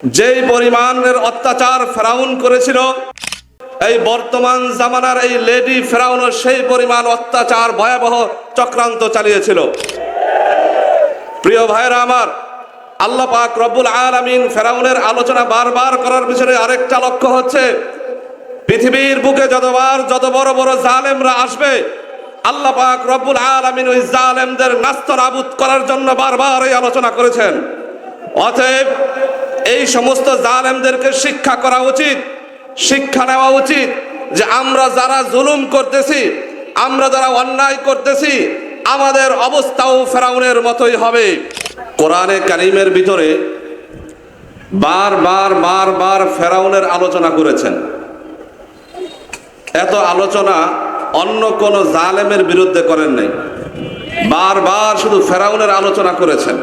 যেই পরিমাণের অত্যাচার ফেরাউন করেছিল, এই বর্তমান জামানার এই লেডি ফেরাউনও সেই পরিমাণ অত্যাচার ভয়াবহ চক্রান্ত চালিয়েছিল। প্রিয় ভাইরা আমার, আল্লাহ পাক রব্বুল আলামিন ফেরাউনের আলোচনা বারবার করার পিছনে আরেকটা লক্ষ্য হচ্ছে, পৃথিবীর বুকে যত বড় বড় জালেমরা আসবে, আল্লাহ পাক রব্বুল আলামিন ওই জালেমদের নাস্তানাবুদ করার জন্য বারবার এই আলোচনা করেছেন। অতএব এই সমস্ত জালেমদেরকে শিক্ষা করা উচিত, শিক্ষা নেওয়া উচিত যে আমরা যারা জুলুম করতেছি, আমরা যারা অন্যায় করতেছি, আমাদের অবস্থাও ফেরাউনের মতোই হবে। কোরআনে কারিমের ভিতরে বারবার ফেরাউনের আলোচনা করেছেন। এত আলোচনা অন্য কোন জালেমের বিরুদ্ধে করেন নাই, বারবার শুধু ফেরাউনের আলোচনা করেছেন।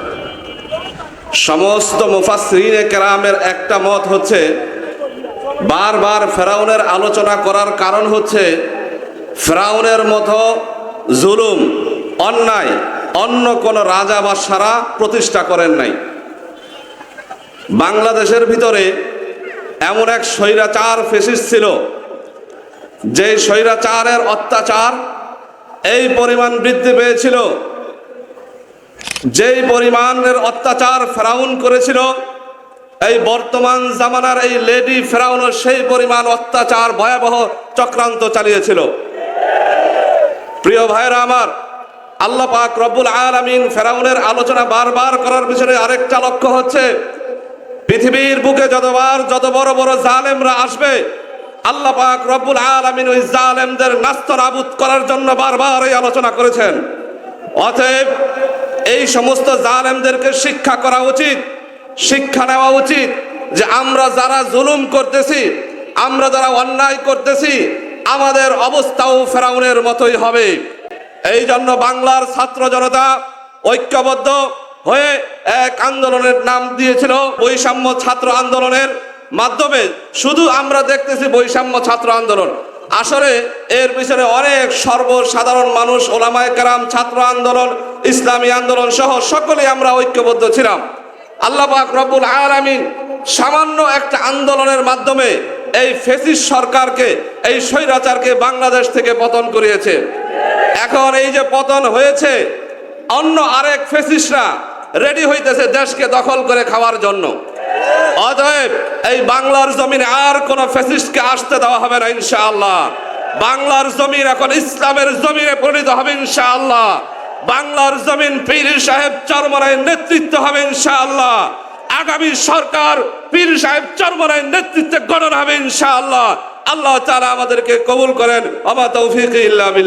সমস্ত মুফাসসিরিনে কেরামের একটা মত হচ্ছে, বারবার ফেরাউনের আলোচনা করার কারণ হচ্ছে ফেরাউনের মতো জুলুম অন্যায় অন্য কোন রাজা বা সারা প্রতিষ্ঠা করেন নাই। বাংলাদেশের ভিতরে এমন এক স্বৈরাচার ফ্যাসিস্ট ছিল, যে স্বৈরাচারের অত্যাচার এই পরিমাণ বৃদ্ধি পেয়েছিল, যেই পরিমাণের অত্যাচার ফেরাউন করেছিল, এই বর্তমান জামানার এই লেডি ফেরাউনও সেই পরিমাণ অত্যাচার ভয়াবহ চক্রান্ত চালিয়েছিল। প্রিয় ভাইরা আমার, আল্লাহ পাক রব্বুল আলামিন ফেরাউনের আলোচনা বারবার করার পিছনে আরেকটা লক্ষ্য হচ্ছে, পৃথিবীর বুকে যত বড় বড় জালেমরা আসবে, আল্লাহ পাক রব্বুল আলামিন ওই জালেমদের নাস্তানাবুদ করার জন্য বারবার এই আলোচনা করেছেন। অতএব এই সমস্ত জালেমদেরকে শিক্ষা করা উচিত, শিক্ষা নেওয়া উচিত যে আমরা যারা জুলুম করতেছি, আমরা যারা অন্যায় করতেছি, আমাদের অবস্থাও ফেরাউনের মতোই হবে। এই জন্য বাংলার ছাত্র জনতা ঐক্যবদ্ধ হয়ে এক আন্দোলনের নাম দিয়েছিল বৈষম্য ছাত্র আন্দোলনের মাধ্যমে। শুধু আমরা দেখতেছি বৈষম্য ছাত্র আন্দোলন, আসলে এর পিছনে অনেক সর্বসাধারণ মানুষ, ওলামায়ে কেরাম, ছাত্র আন্দোলন, ইসলামী আন্দোলন সহ সকলেই আমরা ঐক্যবদ্ধ ছিলাম। আল্লাহ পাক রব্বুল আলামিন সামান্য একটা আন্দোলনের মাধ্যমে এই ফ্যাসিস্ট সরকারকে, এই স্বৈরাচারকে বাংলাদেশ থেকে পতন করিয়েছে। এখন এই যে পতন হয়েছে, অন্য আরেক ফ্যাসিস্টরা রেডি হইতেছে দেশকে দখল করে খাওয়ার জন্য। অতএব এই বাংলার জমিনে আর কোন ফ্যাসিস্টকে আসতে দেওয়া হবে না ইনশাআল্লাহ। বাংলার জমিন এখন ইসলামের জমিনে পরিণত হবে ইনশাআল্লাহ। বাংলার জমিন পীর সাহেব চরমনাইয়ের নেতৃত্ব হবে ইনশাআল্লাহ। আগামী সরকার পীর সাহেব চরমনাইয়ের নেতৃত্বে গঠন হবে ইনশাআল্লাহ। আল্লাহ তাআলা আমাদেরকে কবুল করেন। ওয়া মা তৌফিক ইল্লা বিল্লাহ।